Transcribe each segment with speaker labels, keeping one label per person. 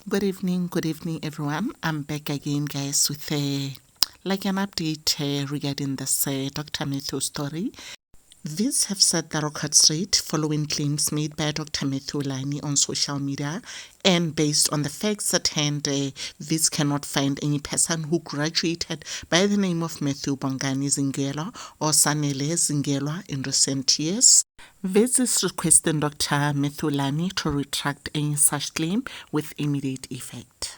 Speaker 1: Good evening, everyone. I'm back again, guys, with an update regarding this Dr. Matthew story. Wits have set the record straight following claims made by Dr. Matthew Lani on social media, and based on the facts at hand, Wits cannot find any person who graduated by the name of Matthew Bongani Zingelwa or Sanele Zingelwa in recent years. Wits is requesting Dr. Matthew Lani to retract any such claim with immediate effect.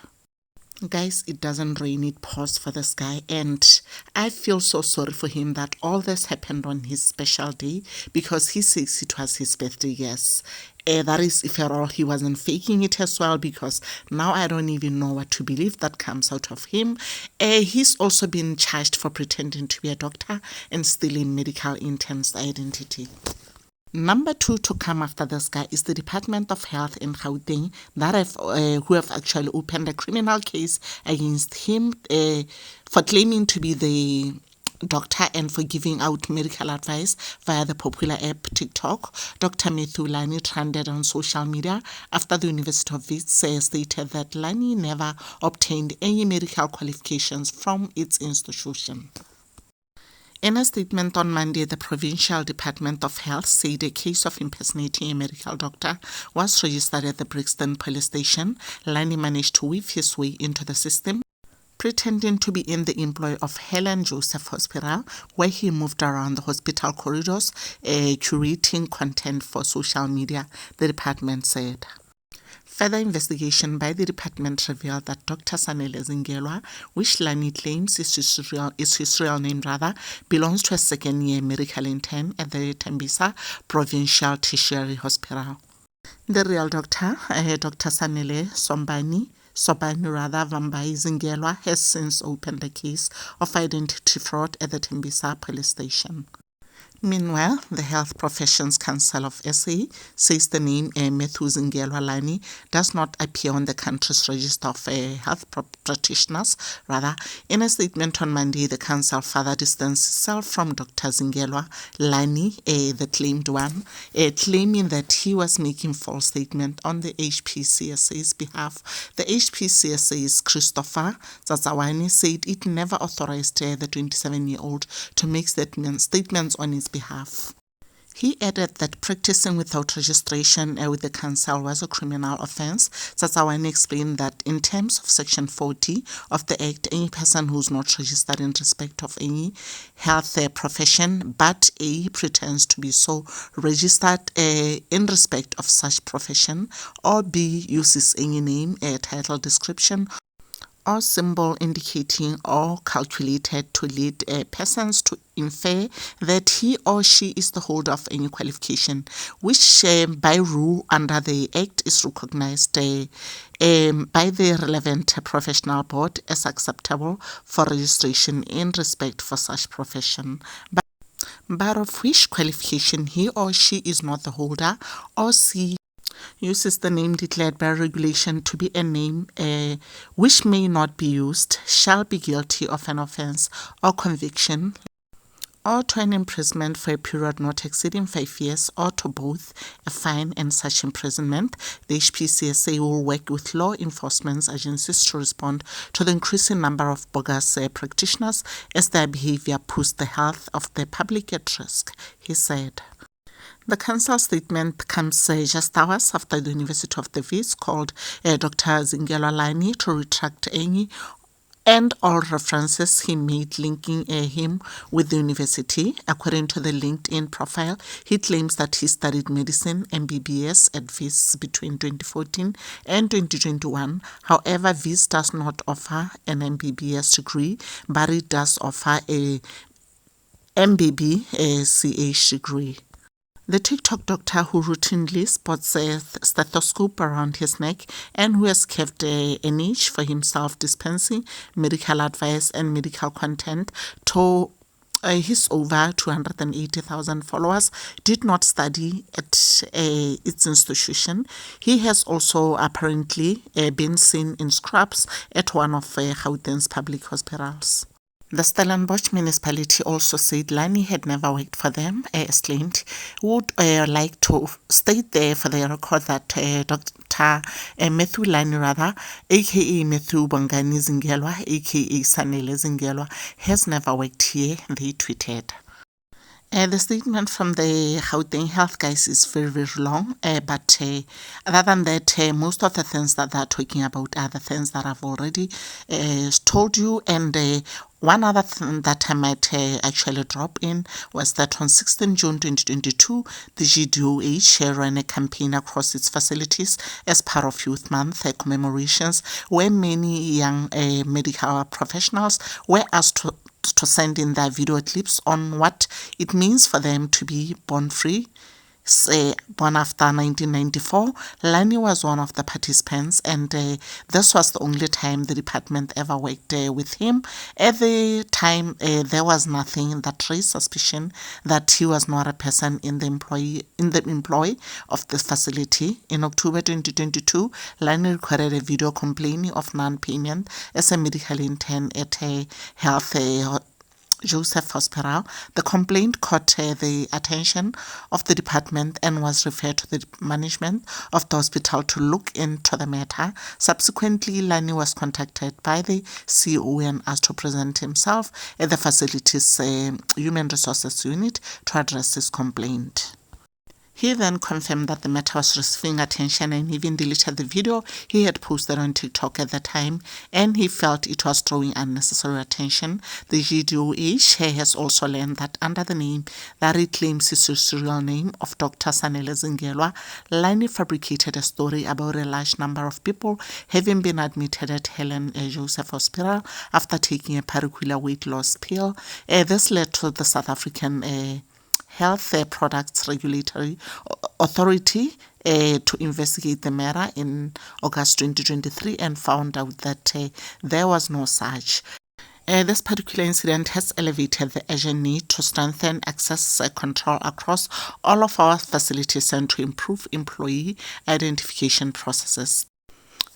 Speaker 1: Guys, it doesn't really need pause for this guy, and I feel so sorry for him that all this happened on his special day, because he says it was his birthday. Yes, that is, if at all he wasn't faking it as well, because now I don't even know what to believe that comes out of him. He's also been charged for pretending to be a doctor and stealing medical intern's identity. Number two to come after this guy is the Department of Health in Gauteng who have actually opened a criminal case against him for claiming to be the doctor and for giving out medical advice via the popular app TikTok. Dr. Matthew Lani trended on social media after the University of Wits stated that Lani never obtained any medical qualifications from its institution. In a statement on Monday, the Provincial Department of Health said a case of impersonating a medical doctor was registered at the Brixton police station. Lani managed to weave his way into the system, pretending to be in the employ of Helen Joseph Hospital, where he moved around the hospital corridors, curating content for social media, the department said. Further investigation by the department revealed that Dr. Sanele Zingelwa, which Lani claims is his real name, belongs to a second-year medical intern at the Tembisa Provincial Tertiary Hospital. The real doctor, Dr. Sanele Sobani Vambai Zingelwa, has since opened a case of identity fraud at the Tembisa police station. Meanwhile, the Health Professions Council of SA says the name Matthew Zingelwa Lani does not appear on the country's register of health practitioners. In a statement on Monday, the council further distanced itself from Dr. Zingelwa Lani, the claimed one, claiming that he was making false statement on the HPCSA's behalf. The HPCSA's Christopher Zazawani said it never authorized the 27-year-old to make statements on his behalf. He added that practicing without registration with the council was a criminal offence. Tsatsawane explained that in terms of Section 40 of the Act, any person who is not registered in respect of any health profession but A pretends to be so registered in respect of such profession, or B uses any name, title, description, or symbol indicating or calculated to lead persons to infer that he or she is the holder of any qualification, which by rule under the Act is recognized by the relevant professional board as acceptable for registration in respect for such profession, but of which qualification he or she is not the holder, or C uses the name declared by regulation to be a name which may not be used, shall be guilty of an offence or conviction, or to an imprisonment for a period not exceeding 5 years, or to both, a fine and such imprisonment. The HPCSA will work with law enforcement agencies to respond to the increasing number of bogus practitioners as their behavior puts the health of the public at risk, he said. The council statement comes just hours after the University of the Wits called Dr. Zingelwa Lani to retract any and all references he made linking him with the university. According to the LinkedIn profile, he claims that he studied medicine MBBS at Wits between 2014 and 2021. However, Wits does not offer an MBBS degree, but it does offer a MBBCH degree. The TikTok doctor who routinely sports a stethoscope around his neck and who has kept a niche for himself dispensing medical advice and medical content to his over 280,000 followers did not study at its institution. He has also apparently been seen in scrubs at one of Gauteng's public hospitals. The Stellenbosch municipality also said Lani had never worked for them, as claimed. Would like to state there for the record that Dr. Matthew Lani, aka Matthew Bongani Zingelwa, aka Sanele Zingelwa, has never worked here, they tweeted. The statement from the Gauteng Health guys is very, very long, but other than that, most of the things that they're talking about are the things that I've already told you. And one other thing that I might actually drop in was that on 16 June 2022, the GDOH ran a campaign across its facilities as part of Youth Month commemorations, where many young medical professionals were asked to send in their video clips on what it means for them to be born free. Born after 1994, Lani was one of the participants, and this was the only time the department ever worked with him. At the time, there was nothing that raised suspicion that he was not a person in the employ of the facility. In October 2022, Lani recorded a video complaining of non-payment as a medical intern at a health Joseph Hospital. The complaint caught the attention of the department and was referred to the management of the hospital to look into the matter. Subsequently, Lani was contacted by the CEO and asked to present himself at the facility's Human Resources Unit to address his complaint. He then confirmed that the matter was receiving attention and even deleted the video he had posted on TikTok at the time, and he felt it was drawing unnecessary attention. The GDOH has also learned that under the name that it claims his real name of Dr. Sanele Zingelwa, Lani fabricated a story about a large number of people having been admitted at Helen Joseph Hospital after taking a particular weight loss pill. This led to the South African Health Products Regulatory Authority to investigate the matter in August 2023 and found out that there was no such. This particular incident has elevated the urgent need to strengthen access control across all of our facilities and to improve employee identification processes.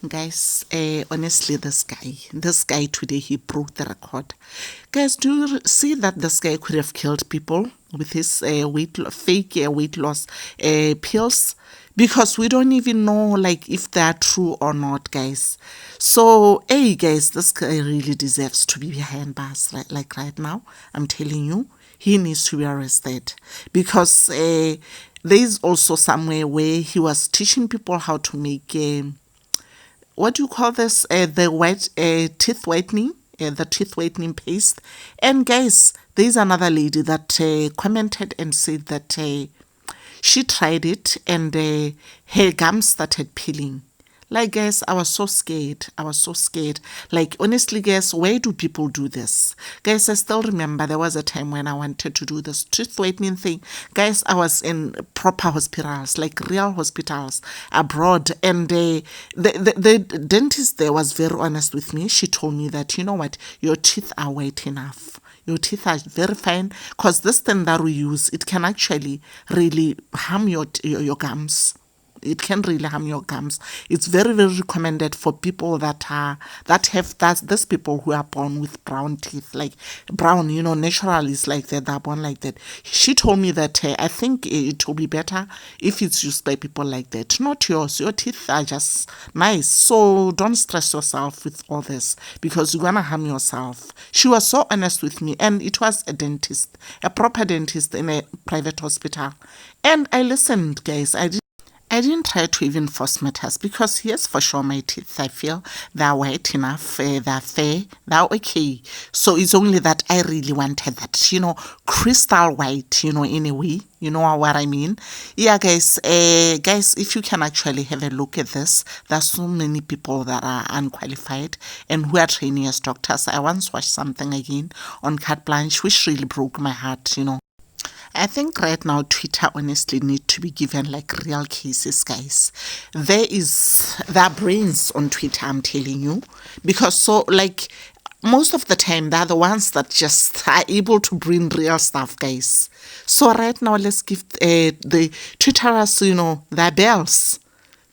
Speaker 1: Guys, honestly, this guy today, he broke the record. Guys, do you see that this guy could have killed people with his fake weight loss pills? Because we don't even know like if they are true or not, guys. So, hey, guys, this guy really deserves to be behind bars right now. I'm telling you, he needs to be arrested because there is also somewhere where he was teaching people how to make what do you call this? The teeth whitening, the teeth whitening paste. And guys, there's another lady that commented and said that she tried it and her gums started peeling. Like, guys, I was so scared. Like, honestly, guys, where do people do this? Guys, I still remember there was a time when I wanted to do this tooth whitening thing. Guys, I was in proper hospitals, like real hospitals abroad. And the dentist there was very honest with me. She told me that, you know what, your teeth are white enough. Your teeth are very fine because this thing that we use, it can actually really harm your gums. It can really harm your gums. It's very, very recommended for people these people who are born with brown teeth, like brown, naturally is like that, they're born like that. She told me that I think it will be better if it's used by people like that, not yours. Your teeth are just nice, so don't stress yourself with all this because you're gonna harm yourself. She was so honest with me, and it was a dentist, a proper dentist in a private hospital, and I listened, guys. I didn't try to even force matters because yes, for sure, my teeth, I feel they're white enough, they're fair, they're okay. So it's only that I really wanted that, crystal white, anyway. You know what I mean? Yeah, guys, if you can actually have a look at this, there's so many people that are unqualified and who are training as doctors. I once watched something again on Carte Blanche, which really broke my heart, I think right now Twitter honestly need to be given like real cases, guys. There are brains on Twitter, I'm telling you, because so like most of the time they're the ones that just are able to bring real stuff, guys. So right now let's give the Twitterers, their bells.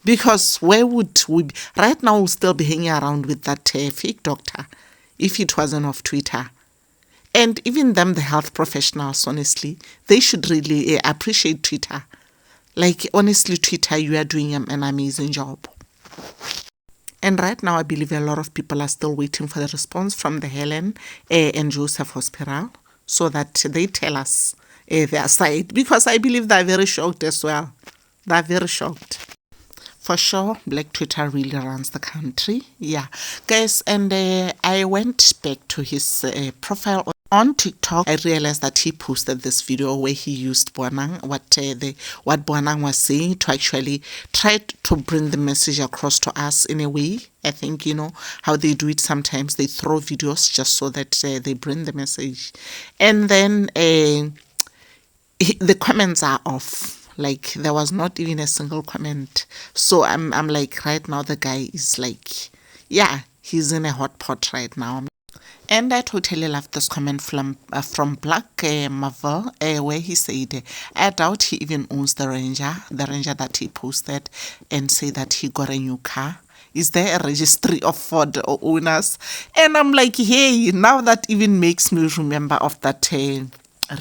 Speaker 1: Because where would we be? Right now we'll still be hanging around with that fake doctor if it wasn't of Twitter. And even them, the health professionals, honestly, they should really appreciate Twitter. Like, honestly, Twitter, you are doing an amazing job. And right now, I believe a lot of people are still waiting for the response from the Helen and Joseph Hospital so that they tell us their side, because I believe they're very shocked as well. They're very shocked. For sure, Black Twitter really runs the country. Yeah. Guys, and I went back to his profile on TikTok. I realized that he posted this video where he used Boanang, what Boanang was saying, to actually try to bring the message across to us in a way. I think, you know, how they do it sometimes. They throw videos just so that they bring the message. And then the comments are off. Like, there was not even a single comment. So I'm like, right now the guy is like, yeah, he's in a hot pot right now. And I totally love this comment from Black Marvel, where he said, I doubt he even owns the Ranger that he posted and say that he got a new car. Is there a registry of Ford owners? And I'm like, hey, now that even makes me remember of that,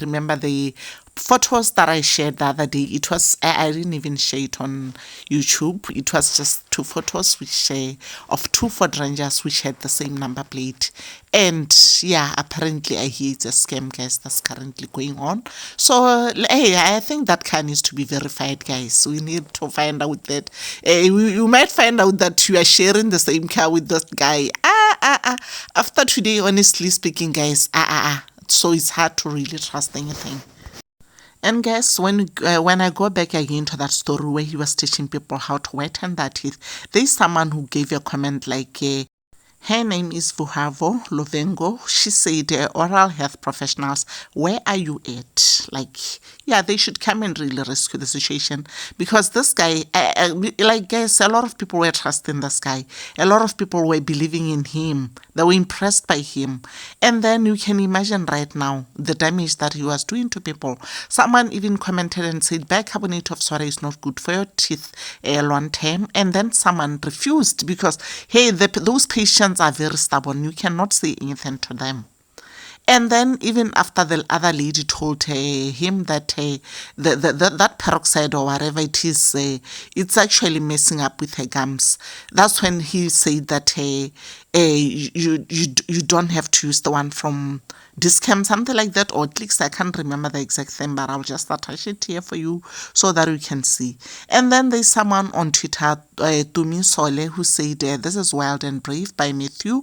Speaker 1: remember the photos that I shared the other day. It was, I didn't even share it on YouTube. It was just two photos which of two Ford Rangers which had the same number plate. And yeah, apparently I hear it's a scam, guys, that's currently going on. So hey, I think that car needs to be verified, guys. We need to find out that you might find out that you are sharing the same car with this guy. After today, honestly speaking, guys, so it's hard to really trust anything. And guys, when I go back again to that story where he was teaching people how to whiten their teeth, there's someone who gave a comment like, her name is Vuhavo Lovengo. She said, oral health professionals, where are you at? Like, yeah, they should come and really rescue the situation, because this guy, like, guys, a lot of people were trusting this guy. A lot of people were believing in him. They were impressed by him. And then you can imagine right now the damage that he was doing to people. Someone even commented and said, bicarbonate of soda is not good for your teeth long term. And then someone refused because, hey, those patients are very stubborn. You cannot say anything to them. And then even after the other lady told him that that peroxide or whatever it is, it's actually messing up with her gums. That's when he said that you don't have to use the one from Discam, something like that, or at least I can't remember the exact thing, but I'll just attach it here for you so that you can see. And then there's someone on Twitter, Tumi Sole, who said, this is Wild and Brave by Matthew,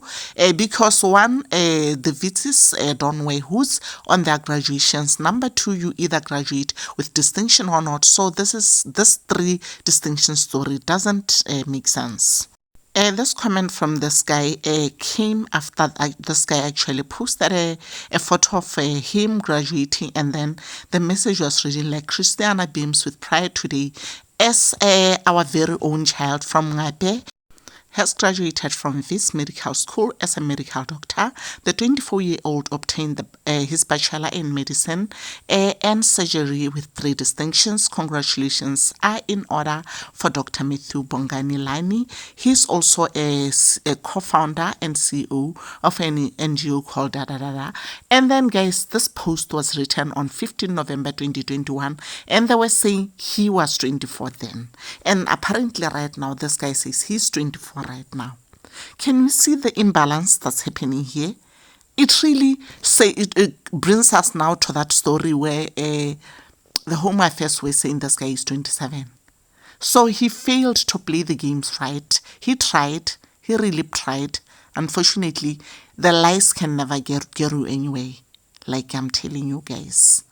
Speaker 1: because one, the Wits don't wear hoods on their graduations. Number two, you either graduate with distinction or not. So this three distinction story doesn't make sense. This comment from this guy came after this guy actually posted a photo of him graduating, and then the message was reading like, Christiana beams with pride today as our very own child from Ngabe has graduated from Wits Medical School as a medical doctor. The 24-year-old obtained his bachelor in medicine and surgery with 3 distinctions. Congratulations are in order for Dr. Matthew Bongani Lani. He's also a co-founder and CEO of an NGO called Da Da Da Da. And then, guys, this post was written on 15 November 2021, and they were saying he was 24 then. And apparently right now, this guy says he's 24 right now. Can you see the imbalance that's happening here? It really it brings us now to that story where the Home Affairs were saying this guy is 27. So he failed to play the games right. He tried. He really tried. Unfortunately, the lies can never get you anyway, like I'm telling you guys.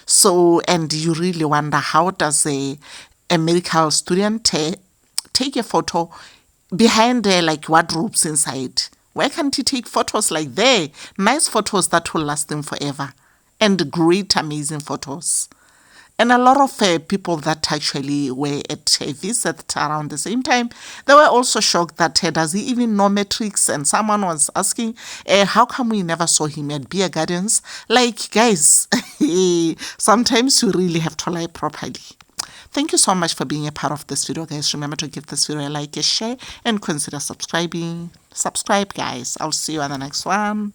Speaker 1: So, and you really wonder, how does a medical student take a photo behind like wardrobes inside? Why can't he take photos like there? Nice photos that will last them forever. And great, amazing photos. And a lot of people that actually were at a visit around the same time, they were also shocked that does he even know metrics? And someone was asking, how come we never saw him at beer gardens? Like, guys, sometimes you really have to lie properly. Thank you so much for being a part of this video, guys. Remember to give this video a like, a share, and consider subscribing. Subscribe, guys. I'll see you on the next one.